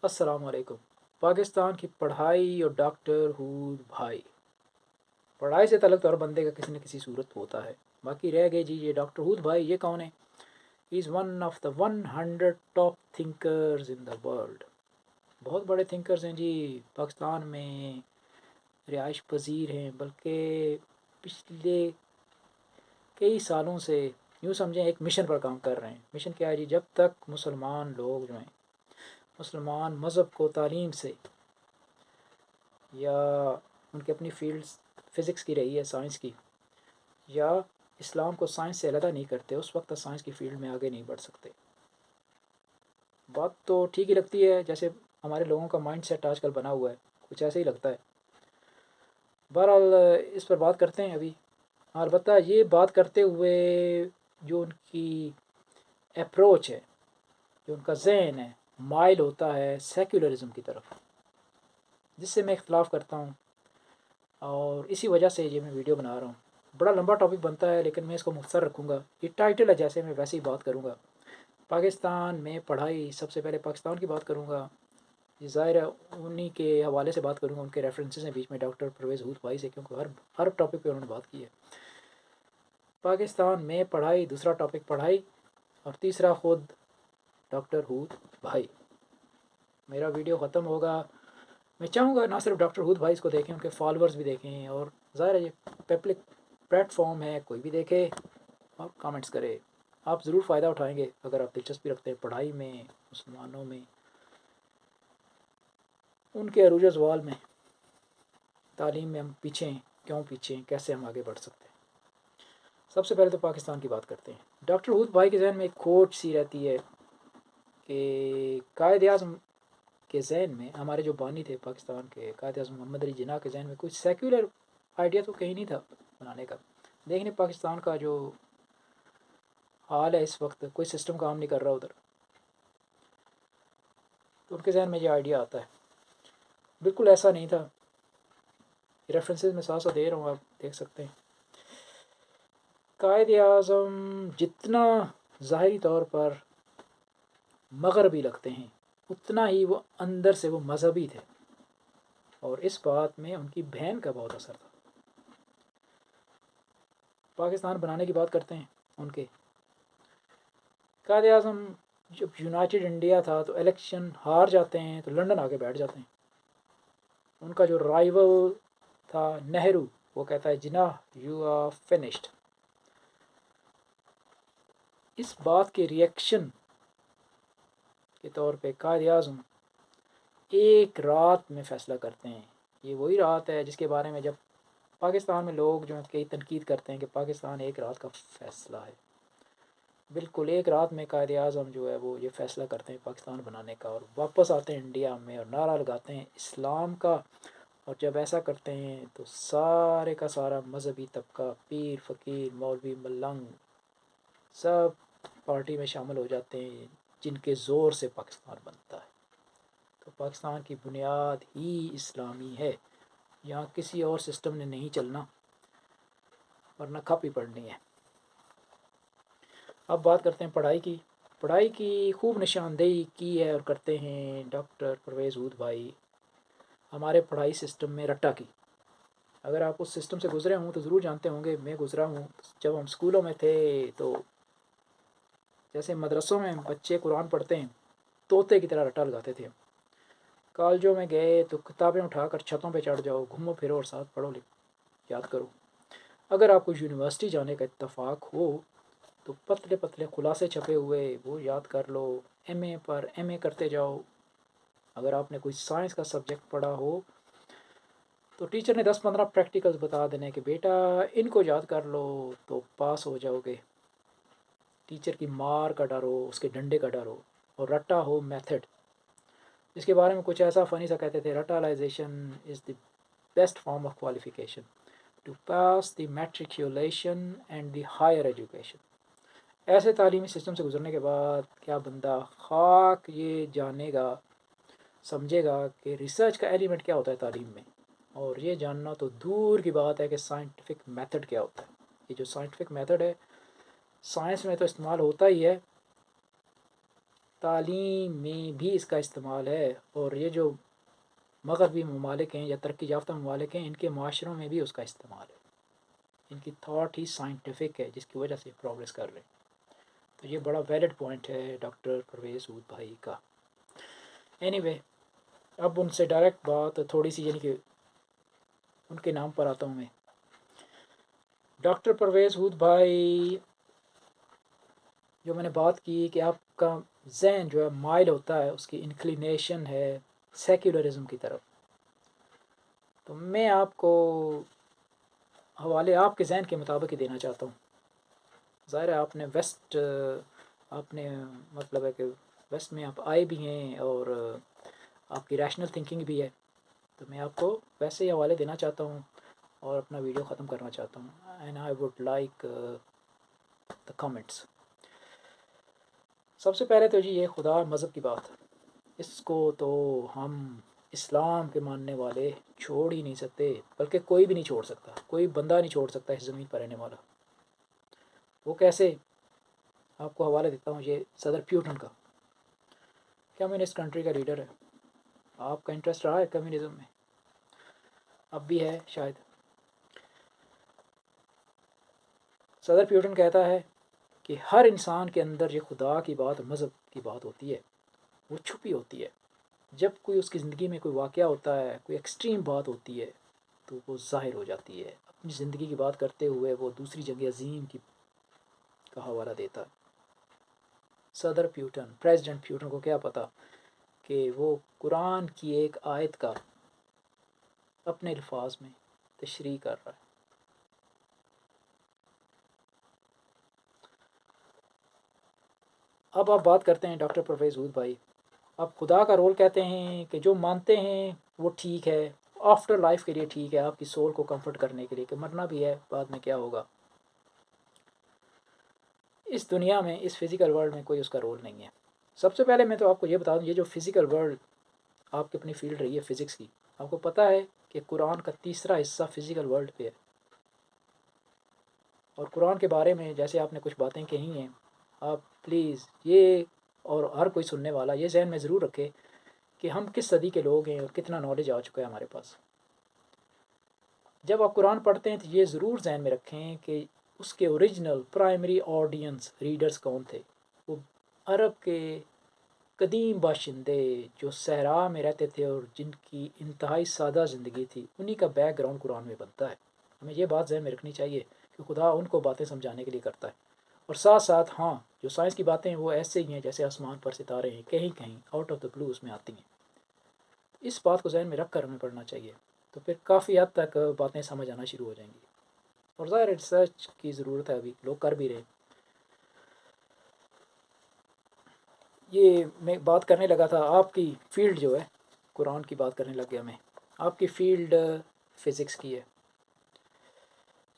السلام علیکم۔ پاکستان کی پڑھائی اور ڈاکٹر حود بھائی، پڑھائی سے تعلق تو ہر بندے کا کسی نہ کسی صورت ہوتا ہے۔ باقی رہ گئے جی یہ ڈاکٹر حود بھائی، یہ کون ہے؟ He is one of the 100 top thinkers in the world. بہت بڑے تھنکرز ہیں جی، پاکستان میں رہائش پذیر ہیں، بلکہ پچھلے کئی سالوں سے یوں سمجھیں ایک مشن پر کام کر رہے ہیں۔ مشن کیا ہے جی؟ جب تک مسلمان لوگ جو ہیں، مسلمان مذہب کو تعلیم سے یا ان کی اپنی فیلڈز فزکس کی رہی ہے، سائنس کی، یا اسلام کو سائنس سے علیحدہ نہیں کرتے، اس وقت سائنس کی فیلڈ میں آگے نہیں بڑھ سکتے۔ بات تو ٹھیک ہی لگتی ہے، جیسے ہمارے لوگوں کا مائنڈ سیٹ آج کل بنا ہوا ہے، کچھ ایسے ہی لگتا ہے۔ بہرحال اس پر بات کرتے ہیں ابھی۔ البتہ یہ بات کرتے ہوئے جو ان کی اپروچ ہے، جو ان کا ذہن ہے، مائل ہوتا ہے سیکولرزم کی طرف، جس سے میں اختلاف کرتا ہوں، اور اسی وجہ سے یہ میں ویڈیو بنا رہا ہوں۔ بڑا لمبا ٹاپک بنتا ہے لیکن میں اس کو مختصر رکھوں گا۔ یہ ٹائٹل ہے، جیسے میں ویسے ہی بات کروں گا۔ پاکستان میں پڑھائی، سب سے پہلے پاکستان کی بات کروں گا۔ یہ ظاہر ہے انہی کے حوالے سے بات کروں گا، ان کے ریفرنسز ہیں بیچ میں ڈاکٹر پرویز حود بھائی سے، کیونکہ ہر ٹاپک پہ انہوں نے بات کی ہے۔ پاکستان میں پڑھائی، دوسرا ٹاپک پڑھائی، اور تیسرا خود ڈاکٹر حود بھائی۔ میرا ویڈیو ختم ہوگا، میں چاہوں گا نہ صرف ڈاکٹر حود بھائی اس کو دیکھیں، ان کے فالورز بھی دیکھیں، اور ظاہر ہے یہ پبلک پلیٹ فارم ہے، کوئی بھی دیکھے اور کامنٹس کرے۔ آپ ضرور فائدہ اٹھائیں گے اگر آپ دلچسپی رکھتے ہیں پڑھائی میں، مسلمانوں میں، ان کے عروج زوال میں، تعلیم میں ہم پیچھے ہیں، کیوں پیچھے ہیں، کیسے ہم آگے بڑھ سکتے ہیں۔ سب سے پہلے تو پاکستان کی بات کرتے ہیں۔ ڈاکٹر حود بھائی کے ذہن میں ایک کھوٹ سی رہتی ہے کہ قائد اعظم کے ذہن میں، ہمارے جو بانی تھے پاکستان کے قائد اعظم محمد علی جناح کے ذہن میں کچھ سیکولر آئیڈیا تو کہیں نہیں تھا بنانے کا۔ دیکھنے پاکستان کا جو حال ہے اس وقت، کوئی سسٹم کام نہیں کر رہا ادھر، تو ان کے ذہن میں یہ آئیڈیا آتا ہے۔ بالکل ایسا نہیں تھا، ریفرنسز میں ساتھ ساتھ دے رہا ہوں، آپ دیکھ سکتے ہیں۔ قائد اعظم جتنا ظاہری طور پر مغربی لگتے ہیں، اتنا ہی وہ اندر سے وہ مذہبی تھے، اور اس بات میں ان کی بہن کا بہت اثر تھا۔ پاکستان بنانے کی بات کرتے ہیں ان کے قائد اعظم، جب یونائٹڈ انڈیا تھا تو الیکشن ہار جاتے ہیں تو لندن آ کے بیٹھ جاتے ہیں۔ ان کا جو رائیول تھا نہرو، وہ کہتا ہے جناح یو آر فنشڈ۔ اس بات کے ریئیکشن کے طور پہ قائد اعظم ایک رات میں فیصلہ کرتے ہیں۔ یہ وہی رات ہے جس کے بارے میں جب پاکستان میں لوگ جو کئی تنقید کرتے ہیں کہ پاکستان ایک رات کا فیصلہ ہے، بالکل ایک رات میں قائد اعظم جو ہے وہ یہ فیصلہ کرتے ہیں پاکستان بنانے کا، اور واپس آتے ہیں انڈیا میں اور نعرہ لگاتے ہیں اسلام کا۔ اور جب ایسا کرتے ہیں تو سارے کا سارا مذہبی طبقہ، پیر فقیر مولوی ملنگ، سب پارٹی میں شامل ہو جاتے ہیں، جن کے زور سے پاکستان بنتا ہے۔ تو پاکستان کی بنیاد ہی اسلامی ہے، یہاں کسی اور سسٹم نے نہیں چلنا، ورنہ کھاپی پڑنی ہے۔ اب بات کرتے ہیں پڑھائی کی۔ پڑھائی کی خوب نشاندہی کی ہے اور کرتے ہیں ڈاکٹر پرویز حود بھائی ہمارے پڑھائی سسٹم میں رٹا کی۔ اگر آپ اس سسٹم سے گزرے ہوں تو ضرور جانتے ہوں گے، میں گزرا ہوں۔ جب ہم اسکولوں میں تھے تو جیسے مدرسوں میں بچے قرآن پڑھتے ہیں، طوطے کی طرح رٹا لگاتے تھے۔ کالجوں میں گئے تو کتابیں اٹھا کر چھتوں پہ چڑھ جاؤ، گھومو پھرو اور ساتھ پڑھو، یاد کرو۔ اگر آپ کو یونیورسٹی جانے کا اتفاق ہو تو پتلے پتلے خلاصے چھپے ہوئے وہ یاد کر لو، ایم اے پر ایم اے کرتے جاؤ۔ اگر آپ نے کوئی سائنس کا سبجیکٹ پڑھا ہو تو ٹیچر نے 10-15 پریکٹیکلز بتا دینے کہ بیٹا ان کو یاد کر لو تو پاس ہو جاؤ گے۔ ٹیچر کی مار کا ڈر ہو، اس کے ڈنڈے کا ڈر ہو، اور رٹا ہو میتھڈ، جس کے بارے میں کچھ ایسا فنی سا کہتے تھے، رٹالائزیشن is the best form of qualification to pass the matriculation and the higher education. ایسے تعلیمی سسٹم سے گزرنے کے بعد کیا بندہ خاک یہ جانے گا، سمجھے گا کہ ریسرچ کا ایلیمنٹ کیا ہوتا ہے تعلیم میں، اور یہ جاننا تو دور کی بات ہے کہ سائنٹیفک میتھڈ کیا ہوتا ہے۔ یہ جو سائنٹیفک میتھڈ ہے، سائنس میں تو استعمال ہوتا ہی ہے، تعلیم میں بھی اس کا استعمال ہے، اور یہ جو مغربی ممالک ہیں یا ترقی یافتہ ممالک ہیں، ان کے معاشروں میں بھی اس کا استعمال ہے. ان کی تھاٹ ہی سائنٹیفک ہے، جس کی وجہ سے پروگریس کر رہے ہیں. تو یہ بڑا ویلڈ پوائنٹ ہے ڈاکٹر پرویز ہود بھائی کا. اینی وے، اب ان سے ڈائریکٹ بات تھوڑی سی، یعنی کہ ان کے نام پر آتا ہوں میں. ڈاکٹر پرویز ہود بھائی، جو میں نے بات کی کہ آپ کا ذہن جو ہے مائل ہوتا ہے، اس کی انکلینیشن ہے سیکولرزم کی طرف، تو میں آپ کو حوالے آپ کے ذہن کے مطابق ہی دینا چاہتا ہوں. ظاہر ہے آپ نے ویسٹ، آپ نے مطلب ہے کہ ویسٹ میں آپ آئے بھی ہیں اور آپ کی ریشنل تھنکنگ بھی ہے، تو میں آپ کو ویسے ہی حوالے دینا چاہتا ہوں اور اپنا ویڈیو ختم کرنا چاہتا ہوں. And I would like the comments. سب سے پہلے تو جی یہ خدا مذہب کی بات، اس کو تو ہم اسلام کے ماننے والے چھوڑ ہی نہیں سکتے، بلکہ کوئی بھی نہیں چھوڑ سکتا، کوئی بندہ نہیں چھوڑ سکتا اس زمین پر رہنے والا. وہ کیسے؟ آپ کو حوالہ دیتا ہوں یہ صدر پیوٹن کا. کمیونسٹ کنٹری کا لیڈر ہے. آپ کا انٹرسٹ رہا ہے کمیونزم میں؟ اب بھی ہے شاید. صدر پیوٹن کہتا ہے کہ ہر انسان کے اندر یہ خدا کی بات، مذہب کی بات ہوتی ہے، وہ چھپی ہوتی ہے. جب کوئی اس کی زندگی میں کوئی واقعہ ہوتا ہے، کوئی ایکسٹریم بات ہوتی ہے، تو وہ ظاہر ہو جاتی ہے. اپنی زندگی کی بات کرتے ہوئے وہ دوسری جنگ عظیم کی کا حوالہ دیتا ہے. صدر پیوٹن، پریزیڈنٹ پیوٹن کو کیا پتا کہ وہ قرآن کی ایک آیت کا اپنے الفاظ میں تشریح کر رہا ہے. اب آپ بات کرتے ہیں ڈاکٹر پرویز ہود بھائی. اب خدا کا رول کہتے ہیں کہ جو مانتے ہیں وہ ٹھیک ہے، آفٹر لائف کے لیے ٹھیک ہے، آپ کی سول کو کمفرٹ کرنے کے لیے کہ مرنا بھی ہے، بعد میں کیا ہوگا. اس دنیا میں، اس فزیکل ورلڈ میں کوئی اس کا رول نہیں ہے. سب سے پہلے میں تو آپ کو یہ بتا دوں، یہ جو فزیکل ورلڈ آپ کی اپنی فیلڈ رہی ہے فزکس کی، آپ کو پتہ ہے کہ قرآن کا تیسرا حصہ فزیکل ورلڈ پہ ہے. اور قرآن کے بارے میں جیسے آپ نے کچھ باتیں کہی ہیں، آپ پلیز یہ، اور ہر کوئی سننے والا یہ ذہن میں ضرور رکھے کہ ہم کس صدی کے لوگ ہیں اور کتنا نالج آ چکا ہے ہمارے پاس. جب آپ قرآن پڑھتے ہیں تو یہ ضرور ذہن میں رکھیں کہ اس کے اوریجنل پرائمری آڈینس ریڈرز کون تھے. وہ عرب کے قدیم باشندے جو صحرا میں رہتے تھے اور جن کی انتہائی سادہ زندگی تھی، انہی کا بیک گراؤنڈ قرآن میں بنتا ہے. ہمیں یہ بات ذہن میں رکھنی چاہیے کہ خدا ان کو باتیں سمجھانے کے لیے کرتا ہے. اور ساتھ ساتھ ہاں، جو سائنس کی باتیں ہیں وہ ایسے ہی ہیں جیسے آسمان پر ستارے ہیں، کہیں کہیں آؤٹ آف دا بلو اس میں آتی ہیں. اس بات کو ذہن میں رکھ کر ہمیں پڑھنا چاہیے، تو پھر کافی حد تک باتیں سمجھ آنا شروع ہو جائیں گی. اور ظاہر ریسرچ کی ضرورت ہے، ابھی لوگ کر بھی رہے ہیں. یہ میں بات کرنے لگا تھا آپ کی فیلڈ جو ہے، قرآن کی بات کرنے لگ گیا میں. آپ کی فیلڈ فزکس کی ہے.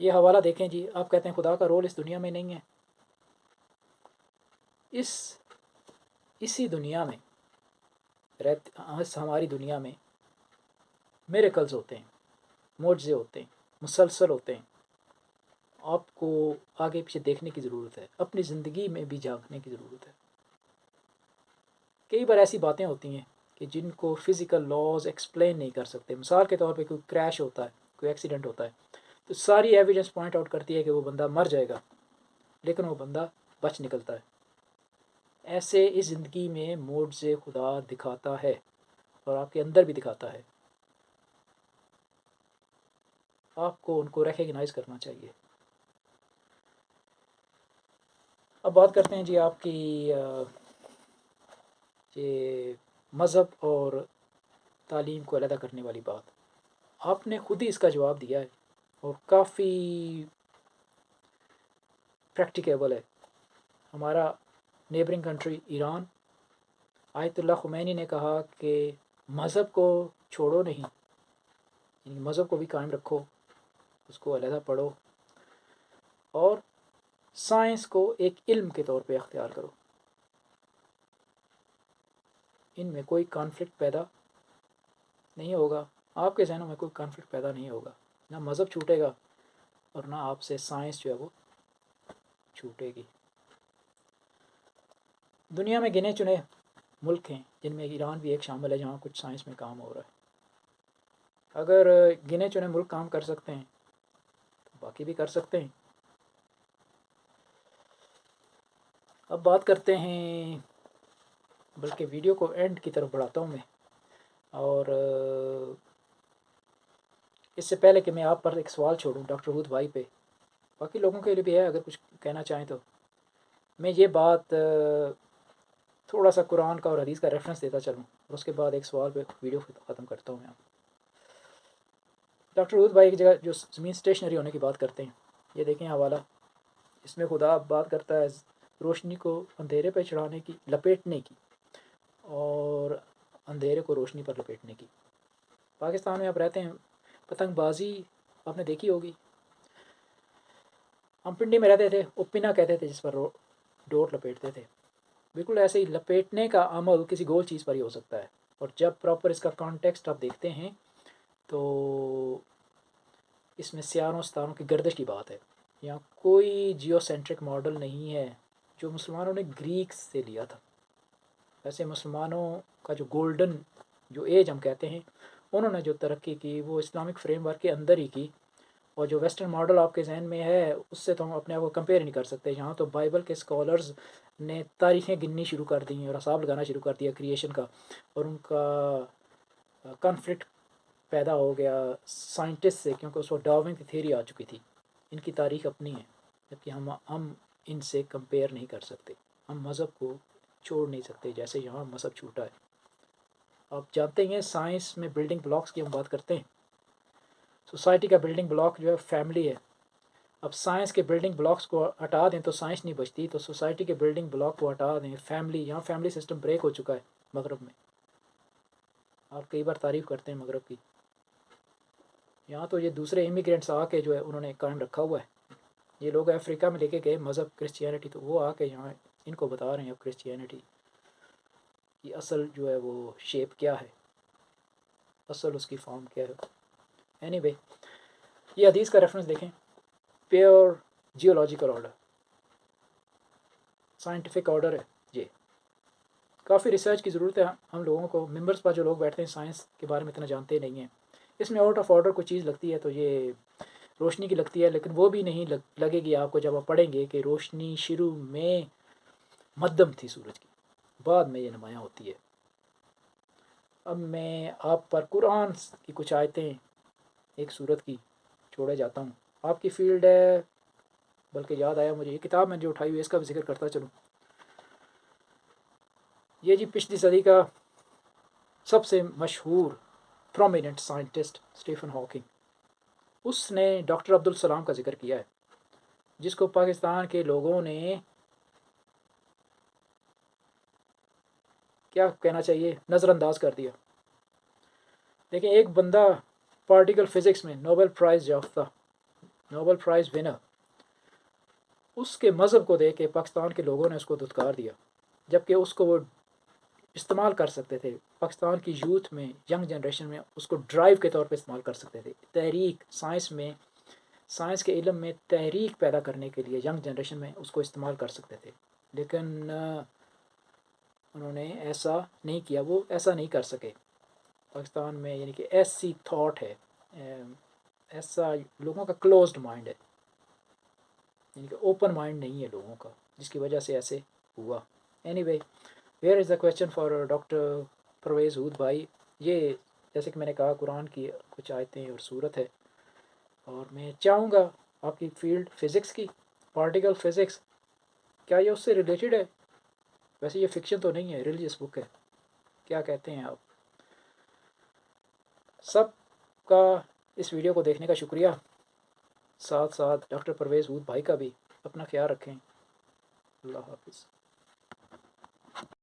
یہ حوالہ دیکھیں جی. آپ کہتے ہیں خدا کا رول اس دنیا میں نہیں ہے. اسی دنیا میں ہماری دنیا میں میریکلز ہوتے ہیں، معجزے ہوتے ہیں، مسلسل ہوتے ہیں. آپ کو آگے پیچھے دیکھنے کی ضرورت ہے، اپنی زندگی میں بھی جھانکنے کی ضرورت ہے. کئی بار ایسی باتیں ہوتی ہیں کہ جن کو فزیکل لاز ایکسپلین نہیں کر سکتے. مثال کے طور پہ کوئی کریش ہوتا ہے، کوئی ایکسیڈنٹ ہوتا ہے، تو ساری ایویڈنس پوائنٹ آؤٹ کرتی ہے کہ وہ بندہ مر جائے گا، لیکن وہ بندہ بچ نکلتا ہے. ایسے اس زندگی میں معجزے خدا دکھاتا ہے، اور آپ کے اندر بھی دکھاتا ہے. آپ کو ان کو ریکگنائز کرنا چاہیے. اب بات کرتے ہیں جی آپ کی یہ مذہب اور تعلیم کو علیحدہ کرنے والی بات. آپ نے خود ہی اس کا جواب دیا ہے اور کافی پریکٹیکیبل ہے. ہمارا نیبرنگ کنٹری ایران، آیت اللہ خمینی نے کہا کہ مذہب کو چھوڑو نہیں، یعنی مذہب کو بھی قائم رکھو، اس کو علیحدہ پڑھو، اور سائنس کو ایک علم کے طور پہ اختیار کرو. ان میں کوئی کانفلکٹ پیدا نہیں ہوگا. آپ کے ذہنوں میں کوئی کانفلکٹ پیدا نہیں ہوگا. نہ مذہب چھوٹے گا اور نہ آپ سے سائنس جو ہے وہ چھوٹے گی. دنیا میں گنے چنے ملک ہیں جن میں ایران بھی ایک شامل ہے جہاں کچھ سائنس میں کام ہو رہا ہے. اگر گنے چنے ملک کام کر سکتے ہیں تو باقی بھی کر سکتے ہیں. اب بات کرتے ہیں، بلکہ ویڈیو کو اینڈ کی طرف بڑھاتا ہوں میں، اور اس سے پہلے کہ میں آپ پر ایک سوال چھوڑوں ڈاکٹر ہود بھائی پہ، باقی لوگوں کے لیے بھی ہے اگر کچھ کہنا چاہیں تو، میں یہ بات تھوڑا سا قرآن کا اور حدیث کا ریفرنس دیتا چلوں اور اس کے بعد ایک سوال پہ ویڈیو ختم کرتا ہوں میں. ڈاکٹر ہود بھائی کی جگہ جو زمین اسٹیشنری ہونے کی بات کرتے ہیں، یہ دیکھیں حوالہ، اس میں خدا بات کرتا ہے روشنی کو اندھیرے پہ چڑھانے کی، لپیٹنے کی، اور اندھیرے کو روشنی پر لپیٹنے کی. پاکستان میں آپ رہتے ہیں، پتنگ بازی آپ نے دیکھی ہوگی. ہم پنڈی میں رہتے تھے، اوپینا کہتے تھے جس پر ڈور لپیٹتے تھے. بالکل ایسے ہی لپیٹنے کا عمل کسی گول چیز پر ہی ہو سکتا ہے، اور جب پراپر اس کا کانٹیکسٹ آپ دیکھتے ہیں تو اس میں سیاروں ستاروں کی گردش کی بات ہے. یہاں کوئی جیو سینٹرک ماڈل نہیں ہے جو مسلمانوں نے گریک سے لیا تھا. ویسے مسلمانوں کا جو گولڈن جو ایج ہم کہتے ہیں، انہوں نے جو ترقی کی وہ اسلامک فریم ورک کے اندر ہی کی، اور جو ویسٹرن ماڈل آپ کے ذہن میں ہے اس سے تو ہم اپنے آپ کو کمپیئر نہیں کر سکتے. یہاں تو بائبل کے اسکالرز نے تاریخیں گننی شروع کر دی اور حساب لگانا شروع کر دیا کریشن کا، اور ان کا کانفلکٹ پیدا ہو گیا سائنٹسٹ سے، کیونکہ اس وقت ڈارون کی تھیوری آ چکی تھی. ان کی تاریخ اپنی ہے، جبکہ ہم ان سے کمپیئر نہیں کر سکتے. ہم مذہب کو چھوڑ نہیں سکتے جیسے یہاں مذہب چھوٹا ہے. آپ جانتے ہیں سائنس میں بلڈنگ بلاکس کی ہم بات کرتے ہیں. سوسائٹی کا بلڈنگ بلاک جو ہے فیملی ہے. اب سائنس کے بلڈنگ بلاکس کو ہٹا دیں تو سائنس نہیں بچتی، تو سوسائٹی کے بلڈنگ بلاک کو ہٹا دیں فیملی. یہاں فیملی سسٹم بریک ہو چکا ہے مغرب میں. آپ کئی بار تعریف کرتے ہیں مغرب کی، یہاں تو یہ دوسرے امیگرینٹس آ کے جو ہے انہوں نے قائم رکھا ہوا ہے. یہ لوگ افریقہ میں لے کے گئے مذہب کرسچینٹی، تو وہ آ کے یہاں ان کو بتا رہے ہیں اب کرسچینٹی کی اصل جو ہے وہ شیپ کیا ہے، اصل اس کی فارم کیا ہے. اینی وے، یہ حدیث کا ریفرنس دیکھیں، pure geological order, scientific order ہے. یہ کافی ریسرچ کی ضرورت ہے. ہم لوگوں کو ممبرس پر جو لوگ بیٹھتے ہیں سائنس کے بارے میں اتنا جانتے نہیں ہیں. اس میں آؤٹ آف آرڈر کوئی چیز لگتی ہے تو یہ روشنی کی لگتی ہے، لیکن وہ بھی نہیں لگے گی آپ کو جب آپ پڑھیں گے کہ روشنی شروع میں مدھم تھی سورج کی، بعد میں یہ نمایاں ہوتی ہے. اب میں آپ پر قرآن کی کچھ آیتیں ایک صورت کی چھوڑے جاتا ہوں. آپ کی فیلڈ ہے، بلکہ یاد آیا مجھے یہ کتاب میں جو اٹھائی ہوئی ہے اس کا بھی ذکر کرتا چلوں. یہ جی پچھلی صدی کا سب سے مشہور پرومیننٹ سائنٹسٹ اسٹیفن ہاکنگ، اس نے ڈاکٹر عبدالسلام کا ذکر کیا ہے، جس کو پاکستان کے لوگوں نے کیا کہنا چاہیے نظر انداز کر دیا. لیکن ایک بندہ پارٹیکل فزکس میں نوبل پرائز یافتہ، نوبل پرائز ونر، اس کے مذہب کو دیکھ کے پاکستان کے لوگوں نے اس کو دھتکار دیا، جبکہ اس کو وہ استعمال کر سکتے تھے. پاکستان کی یوتھ میں، ینگ جنریشن میں اس کو ڈرائیو کے طور پہ استعمال کر سکتے تھے. تحریک سائنس میں، سائنس کے علم میں تحریک پیدا کرنے کے لیے ینگ جنریشن میں اس کو استعمال کر سکتے تھے. لیکن انہوں نے ایسا نہیں کیا، وہ ایسا نہیں کر سکے. پاکستان میں یعنی کہ ایسی تھاٹ ہے، ایسا لوگوں کا کلوزڈ مائنڈ ہے، یعنی کہ اوپن مائنڈ نہیں ہے لوگوں کا، جس کی وجہ سے ایسے ہوا. Anyway, where is the question for doctor Parvez Hoodbhoy. یہ جیسے کہ میں نے کہا قرآن کی کچھ آیتیں اور صورت ہے، اور میں چاہوں گا آپ کی فیلڈ فزکس کی، پارٹیکل فزکس، کیا یہ اس سے ریلیٹڈ ہے؟ ویسے یہ فکشن تو نہیں ہے، ریلیجیس بک ہے. کیا کہتے ہیں آپ؟ سب کا اس ویڈیو کو دیکھنے کا شکریہ. ساتھ ساتھ ڈاکٹر پرویز ہود بھائی کا بھی. اپنا خیال رکھیں. اللہ حافظ.